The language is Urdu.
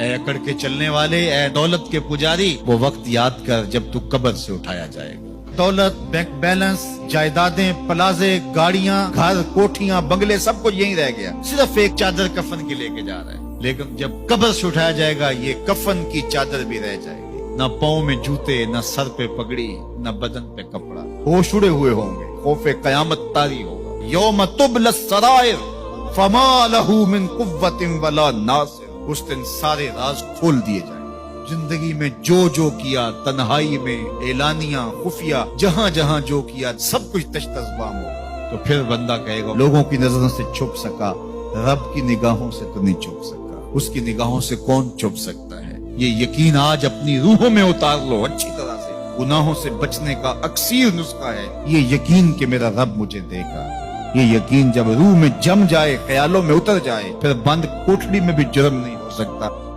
اے اکڑ کے چلنے والے، اے دولت کے پجاری، وہ وقت یاد کر جب تو قبر سے اٹھایا جائے گا۔ دولت، بینک بیلنس، جائیدادیں، پلازے، گاڑیاں، گھر، کوٹھیاں، بنگلے، سب کچھ یہیں رہ گیا، صرف ایک چادر کفن کی لے کے جا رہا ہے۔ لیکن جب قبر سے اٹھایا جائے گا یہ کفن کی چادر بھی رہ جائے گی، نہ پاؤں میں جوتے، نہ سر پہ پگڑی، نہ بدن پہ کپڑا، ہوش اڑے ہوئے ہوں گے، خوف قیامت طاری ہوگا۔ یوم تبلی السرائر فما لہ من قوت ولا ناصر، اس دن سارے راز کھول دیے جائیں گے۔ زندگی میں جو کیا، تنہائی میں، اعلانیہ، خفیہ، جہاں جہاں جو کیا، سب کچھ تش تذبام ہوگا۔ تو پھر بندہ کہے گا لوگوں کی نظروں سے چھپ سکا، رب کی نگاہوں سے تو نہیں چھپ سکا، اس کی نگاہوں سے کون چھپ سکتا ہے؟ یہ یقین آج اپنی روحوں میں اتار لو اچھی طرح سے۔ گناہوں سے بچنے کا اکسیر نسخہ ہے یہ یقین کہ میرا رب مجھے دے گا۔ یہ یقین جب روح میں جم جائے، خیالوں میں اتر جائے، پھر بند کوٹڑی میں بھی جرم نہیں ہو سکتا۔